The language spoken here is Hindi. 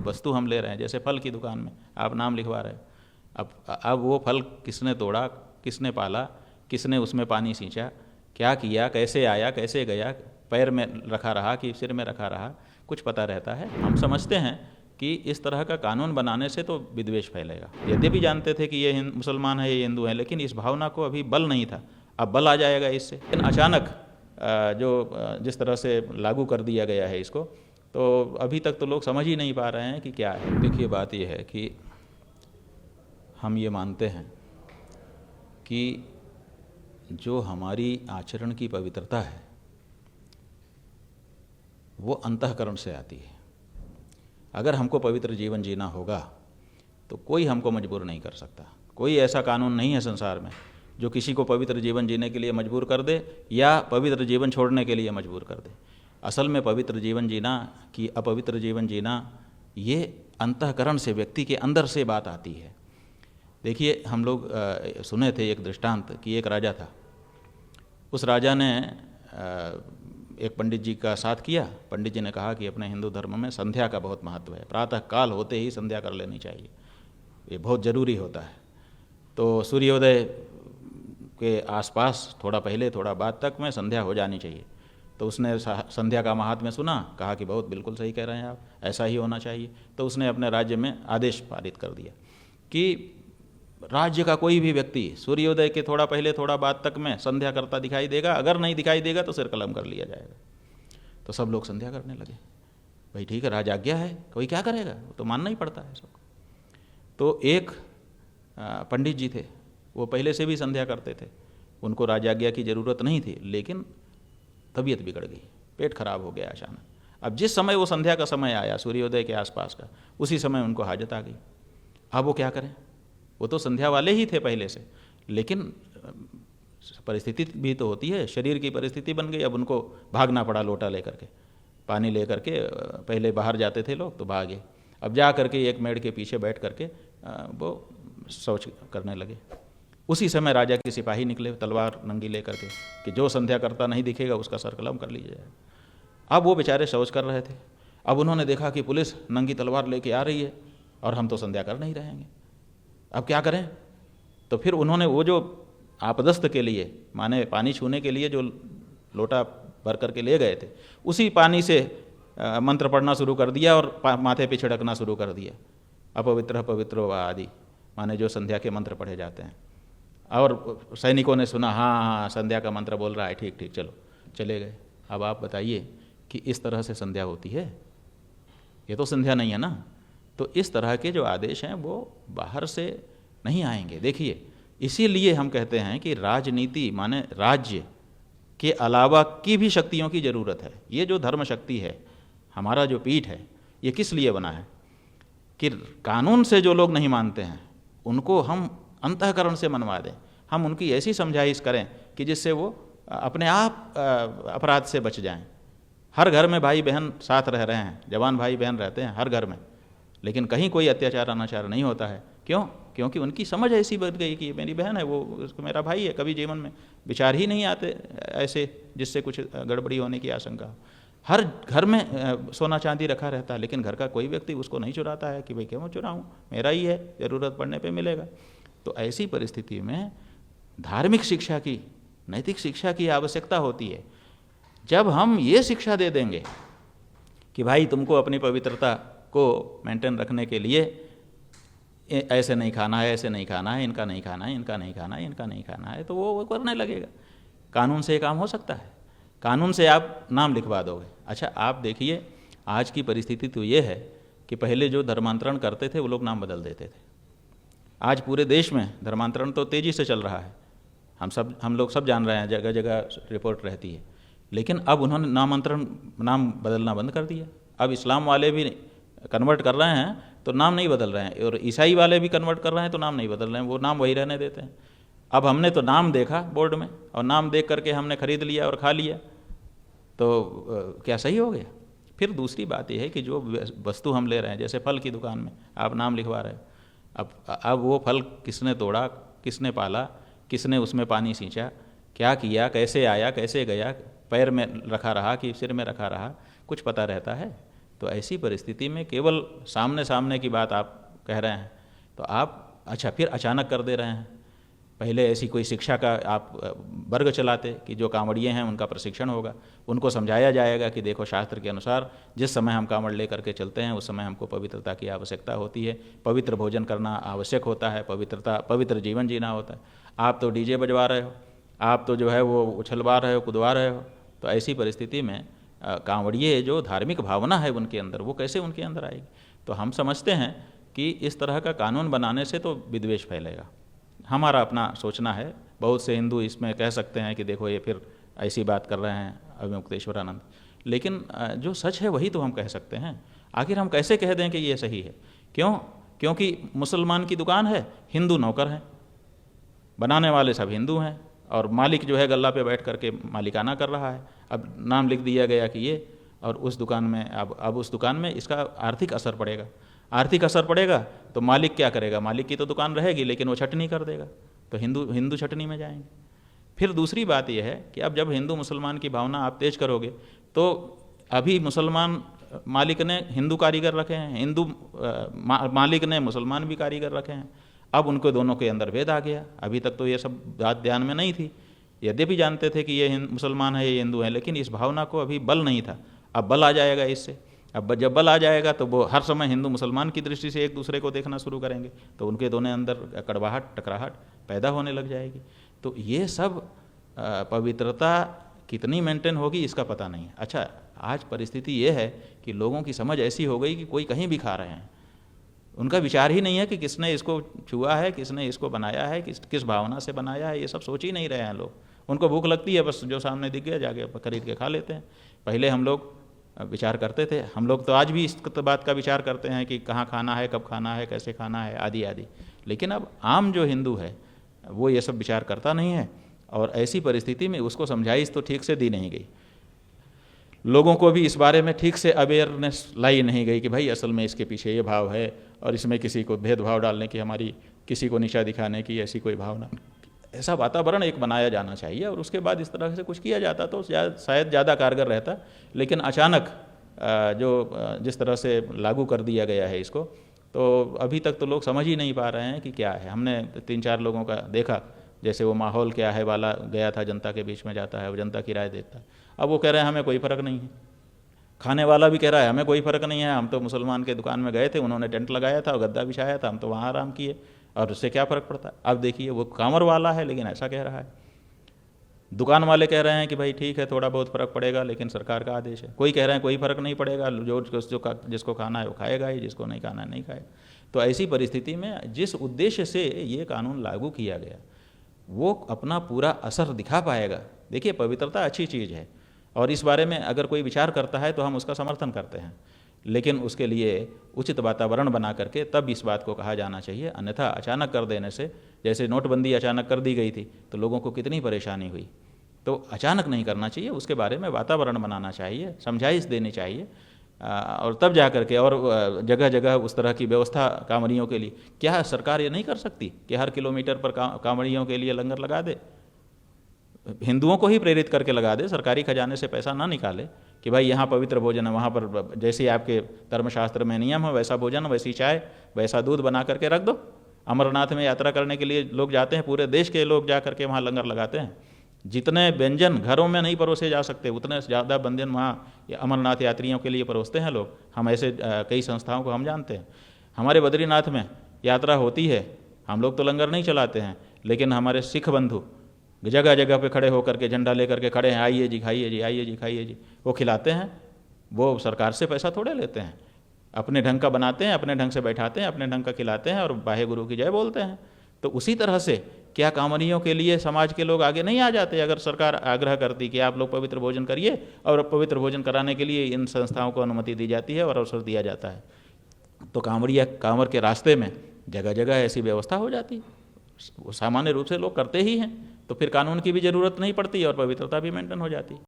वस्तु हम ले रहे हैं, जैसे फल की दुकान में आप नाम लिखवा रहे हैं, अब वो फल किसने तोड़ा, किसने पाला, किसने उसमें पानी सींचा, क्या किया, कैसे आया, कैसे गया, पैर में रखा रहा कि सिर में रखा रहा, कुछ पता रहता है। हम समझते हैं कि इस तरह का कानून बनाने से तो विद्वेष फैलेगा। यद्यपि जानते थे कि ये मुसलमान है, ये हिंदू है, लेकिन इस भावना को अभी बल नहीं था, अब बल आ जाएगा इससे। लेकिन अचानक जिस तरह से लागू कर दिया गया है इसको, तो अभी तक तो लोग समझ ही नहीं पा रहे हैं कि क्या है। देखिए, बात ये है कि हम ये मानते हैं कि जो हमारी आचरण की पवित्रता है वो अंतःकरण से आती है। अगर हमको पवित्र जीवन जीना होगा तो कोई हमको मजबूर नहीं कर सकता। कोई ऐसा कानून नहीं है संसार में जो किसी को पवित्र जीवन जीने के लिए मजबूर कर दे या पवित्र जीवन छोड़ने के लिए मजबूर कर दे। असल में पवित्र जीवन जीना कि अपवित्र जीवन जीना, ये अंतःकरण से, व्यक्ति के अंदर से बात आती है। देखिए, हम लोग सुने थे एक दृष्टांत कि एक राजा था। उस राजा ने एक पंडित जी का साथ किया। पंडित जी ने कहा कि अपने हिंदू धर्म में संध्या का बहुत महत्व है, प्रातः काल होते ही संध्या कर लेनी चाहिए, ये बहुत ज़रूरी होता है। तो सूर्योदय के आसपास थोड़ा पहले थोड़ा बाद तक में संध्या हो जानी चाहिए। तो उसने संध्या का महात्म्य सुना, कहा कि बहुत बिल्कुल सही कह रहे हैं आप, ऐसा ही होना चाहिए। तो उसने अपने राज्य में आदेश पारित कर दिया कि राज्य का कोई भी व्यक्ति सूर्योदय के थोड़ा पहले थोड़ा बाद तक में संध्या करता दिखाई देगा, अगर नहीं दिखाई देगा तो सिर कलम कर लिया जाएगा। तो सब लोग संध्या करने लगे। भाई ठीक है, राज आज्ञा है, कोई क्या करेगा, वो तो मानना ही पड़ता है सबको। तो एक पंडित जी थे, वो पहले से भी संध्या करते थे, उनको राज आज्ञा की ज़रूरत नहीं थी, लेकिन तबीयत बिगड़ गई, पेट खराब हो गया अचानक। अब जिस समय वो संध्या का समय आया, सूर्योदय के आसपास का, उसी समय उनको हाजत आ गई। अब वो क्या करें, वो तो संध्या वाले ही थे पहले से, लेकिन परिस्थिति भी तो होती है, शरीर की परिस्थिति बन गई। अब उनको भागना पड़ा लोटा लेकर के, पानी लेकर के। पहले बाहर जाते थे लोग तो भागे, अब जा करके एक मेड़ के पीछे बैठ करके वो शौच करने लगे। उसी समय राजा के सिपाही निकले तलवार नंगी लेकर के कि जो संध्या करता नहीं दिखेगा उसका सर कलम कर लीजिए जाएगा। अब वो बेचारे शौच कर रहे थे। अब उन्होंने देखा कि पुलिस नंगी तलवार लेके आ रही है और हम तो संध्या कर नहीं रहेंगे, अब क्या करें। तो फिर उन्होंने वो जो आपदस्थ के लिए, माने पानी छूने के लिए जो लोटा भर करके ले गए थे, उसी पानी से मंत्र पढ़ना शुरू कर दिया और माथे पे छिड़कना शुरू कर दिया। अपवित्र पवित्र व आदि, माने जो संध्या के मंत्र पढ़े जाते हैं। और सैनिकों ने सुना, हाँ हाँ संध्या का मंत्र बोल रहा है, ठीक ठीक, चलो, चले गए। अब आप बताइए कि इस तरह से संध्या होती है? ये तो संध्या नहीं है ना। तो इस तरह के जो आदेश हैं वो बाहर से नहीं आएंगे। देखिए, इसीलिए हम कहते हैं कि राजनीति माने राज्य के अलावा की भी शक्तियों की ज़रूरत है। ये जो धर्म शक्ति है, हमारा जो पीठ है, ये किस लिए बना है कि कानून से जो लोग नहीं मानते हैं उनको हम अंतःकरण से मनवा दें। हम उनकी ऐसी समझाइश करें कि जिससे वो अपने आप अपराध से बच जाएं। हर घर में भाई बहन साथ रह रहे हैं, जवान भाई बहन रहते हैं हर घर में, लेकिन कहीं कोई अत्याचार अनाचार नहीं होता है। क्यों? क्योंकि उनकी समझ ऐसी बन गई कि मेरी बहन है, वो उसको मेरा भाई है। कभी जीवन में विचार ही नहीं आते ऐसे जिससे कुछ गड़बड़ी होने की आशंका हो। हर घर में सोना चांदी रखा रहता है, लेकिन घर का कोई व्यक्ति उसको नहीं चुराता है कि भाई क्यों चुराऊँ, मेरा ही है, ज़रूरत पड़ने पे मिलेगा। तो ऐसी परिस्थिति में धार्मिक शिक्षा की, नैतिक शिक्षा की आवश्यकता होती है। जब हम ये शिक्षा दे देंगे कि भाई तुमको अपनी पवित्रता को मेंटेन रखने के लिए ऐसे नहीं खाना है, ऐसे नहीं खाना है, इनका नहीं खाना है, इनका नहीं खाना है, इनका नहीं खाना है, तो वो करने लगेगा। कानून से ये काम हो सकता है, कानून से आप नाम लिखवा दोगे। अच्छा, आप देखिए आज की परिस्थिति तो ये है कि पहले जो धर्मांतरण करते थे वो लोग नाम बदल देते थे। आज पूरे देश में धर्मांतरण तो तेज़ी से चल रहा है, हम लोग सब जान रहे हैं, जगह जगह रिपोर्ट रहती है। लेकिन अब उन्होंने नाम बदलना बंद कर दिया। अब इस्लाम वाले भी कन्वर्ट कर रहे हैं तो नाम नहीं बदल रहे हैं, और ईसाई वाले भी कन्वर्ट कर रहे हैं तो नाम नहीं बदल रहे हैं, वो नाम वही रहने देते हैं। अब हमने तो नाम देखा बोर्ड में और नाम देख करके हमने खरीद लिया और खा लिया, तो क्या सही हो गया? फिर दूसरी बात यह है कि जो वस्तु हम ले रहे हैं, जैसे फल की दुकान में आप नाम लिखवा रहे हैं, अब वो फल किसने तोड़ा, किसने पाला, किसने उसमें पानी सींचा, क्या किया, कैसे आया, कैसे गया, पैर में रखा रहा कि सिर में रखा रहा, कुछ पता रहता है? तो ऐसी परिस्थिति में केवल सामने सामने की बात आप कह रहे हैं तो आप अच्छा फिर अचानक कर दे रहे हैं। पहले ऐसी कोई शिक्षा का आप वर्ग चलाते कि जो कांवड़िए हैं उनका प्रशिक्षण होगा, उनको समझाया जाएगा कि देखो शास्त्र के अनुसार जिस समय हम कांवड़ लेकर के चलते हैं उस समय हमको पवित्रता की आवश्यकता होती है, पवित्र भोजन करना आवश्यक होता है, पवित्र जीवन जीना होता है। आप तो डीजे बजवा रहे हो, आप तो जो है वो उछलवा रहे हो, कूदवा रहे हो। तो ऐसी परिस्थिति में कांवड़िए जो धार्मिक भावना है उनके अंदर, वो कैसे उनके अंदर आएगी? तो हम समझते हैं कि इस तरह का कानून बनाने से तो विद्वेष फैलेगा। हमारा अपना सोचना है। बहुत से हिंदू इसमें कह सकते हैं कि देखो ये फिर ऐसी बात कर रहे हैं अविमुक्तेश्वरानंद, लेकिन जो सच है वही तो हम कह सकते हैं। आखिर हम कैसे कह दें कि ये सही है? क्योंकि मुसलमान की दुकान है, हिंदू नौकर हैं, बनाने वाले सब हिंदू हैं और मालिक जो है गल्ला पे बैठ करके मालिकाना कर रहा है। अब नाम लिख दिया गया कि ये, और उस दुकान में अब उस दुकान में इसका आर्थिक असर पड़ेगा। आर्थिक असर पड़ेगा तो मालिक क्या करेगा? मालिक की तो दुकान रहेगी लेकिन वो छटनी कर देगा, तो हिंदू छटनी में जाएंगे। फिर दूसरी बात यह है कि अब जब हिंदू मुसलमान की भावना आप तेज करोगे तो अभी मुसलमान मालिक ने हिंदू कारीगर रखे हैं, हिंदू मालिक ने मुसलमान भी कारीगर रखे हैं। अब उनको दोनों के अंदर भेद आ गया। अभी तक तो ये सब बात ध्यान में नहीं थी, यद्यपि जानते थे कि ये मुसलमान है ये हिंदू है, लेकिन इस भावना को अभी बल नहीं था। अब बल आ जाएगा इससे। अब जब बल आ जाएगा तो वो हर समय हिंदू मुसलमान की दृष्टि से एक दूसरे को देखना शुरू करेंगे, तो उनके दोनों अंदर कड़वाहट टकराहट पैदा होने लग जाएगी। तो ये सब पवित्रता कितनी मेंटेन होगी इसका पता नहीं। अच्छा, आज परिस्थिति ये है कि लोगों की समझ ऐसी हो गई कि कोई कहीं भी खा रहे हैं, उनका विचार ही नहीं है कि किसने इसको छुआ है, किसने इसको बनाया है, किस भावना से बनाया है, ये सब सोच ही नहीं रहे हैं लोग। उनको भूख लगती है, बस जो सामने दिख गया जाके खरीद के खा लेते हैं। पहले हम लोग विचार करते थे, हम लोग तो आज भी इस बात का विचार करते हैं कि कहाँ खाना है, कब खाना है, कैसे खाना है, आदि आदि। लेकिन अब आम जो हिंदू है वो ये सब विचार करता नहीं है, और ऐसी परिस्थिति में उसको समझाइश तो ठीक से दी नहीं गई। लोगों को भी इस बारे में ठीक से अवेयरनेस लाई नहीं गई कि भाई असल में इसके पीछे ये भाव है, और इसमें किसी को भेदभाव डालने की, हमारी किसी को नीचा दिखाने की ऐसी कोई भावना। ऐसा वातावरण एक बनाया जाना चाहिए, और उसके बाद इस तरह से कुछ किया जाता तो शायद ज़्यादा कारगर रहता। लेकिन अचानक जिस तरह से लागू कर दिया गया है इसको, तो अभी तक तो लोग समझ ही नहीं पा रहे हैं कि क्या है। हमने 3-4 लोगों का देखा, जैसे वो माहौल क्या है वाला गया था, जनता के बीच में जाता है, वो जनता की राय देता है। अब वो कह रहे हैं हमें कोई फ़र्क नहीं है, खाने वाला भी कह रहा है हमें कोई फ़र्क नहीं है, हम तो मुसलमान के दुकान में गए थे, उन्होंने टेंट लगाया था और गद्दा बिछाया था, हम तो वहाँ आराम किए, और उससे क्या फ़र्क पड़ता है। अब देखिए वो कांवर वाला है लेकिन ऐसा कह रहा है। दुकान वाले कह रहे हैं कि भाई ठीक है थोड़ा बहुत फ़र्क पड़ेगा, लेकिन सरकार का आदेश है। कोई कह रहे हैं कोई फ़र्क नहीं पड़ेगा, जिसको खाना है वो खाएगा ही, जिसको नहीं खाना है नहीं खाएगा। तो ऐसी परिस्थिति में जिस उद्देश्य से ये कानून लागू किया गया वो अपना पूरा असर दिखा पाएगा। देखिए, पवित्रता अच्छी चीज़ है, और इस बारे में अगर कोई विचार करता है तो हम उसका समर्थन करते हैं, लेकिन उसके लिए उचित वातावरण बना करके तब इस बात को कहा जाना चाहिए। अन्यथा अचानक कर देने से, जैसे नोटबंदी अचानक कर दी गई थी तो लोगों को कितनी परेशानी हुई, तो अचानक नहीं करना चाहिए, उसके बारे में वातावरण बनाना चाहिए, समझाइश देनी चाहिए, और तब जा करके, और जगह जगह उस तरह की व्यवस्था कांवड़ियों के लिए। क्या सरकार ये नहीं कर सकती कि हर किलोमीटर पर कांवड़ियों के लिए लंगर लगा दे, हिंदुओं को ही प्रेरित करके लगा दे, सरकारी खजाने से पैसा ना निकाले कि भाई यहाँ पवित्र भोजन है, वहाँ पर जैसे आपके धर्मशास्त्र में नियम है वैसा भोजन, वैसी चाय, वैसा दूध बना करके रख दो। अमरनाथ में यात्रा करने के लिए लोग जाते हैं, पूरे देश के लोग जा करके वहाँ लंगर लगाते हैं। जितने व्यंजन घरों में नहीं परोसे जा सकते उतने ज़्यादा व्यंजन वहाँ अमरनाथ यात्रियों के लिए परोसते हैं लोग। हम ऐसे कई संस्थाओं को हम जानते हैं। हमारे बद्रीनाथ में यात्रा होती है, हम लोग तो लंगर नहीं चलाते हैं, लेकिन हमारे सिख बंधु जगह जगह पे खड़े होकर के झंडा लेकर के खड़े हैं, आइए जी खाइए जी, आइए जी खाइए जी। वो खिलाते हैं, वो सरकार से पैसा थोड़े लेते हैं, अपने ढंग का बनाते हैं, अपने ढंग से बैठाते हैं, अपने ढंग का खिलाते हैं और वाहे गुरु की जय बोलते हैं। तो उसी तरह से क्या कांवड़ियों के लिए समाज के लोग आगे नहीं आ जाते अगर सरकार आग्रह करती कि आप लोग पवित्र भोजन करिए, और पवित्र भोजन कराने के लिए इन संस्थाओं को अनुमति दी जाती है और अवसर दिया जाता है, तो कांवड़ के रास्ते में जगह जगह ऐसी व्यवस्था हो जाती है। सामान्य रूप से लोग करते ही हैं, तो फिर कानून की भी ज़रूरत नहीं पड़ती और पवित्रता भी मेंटेन हो जाती है।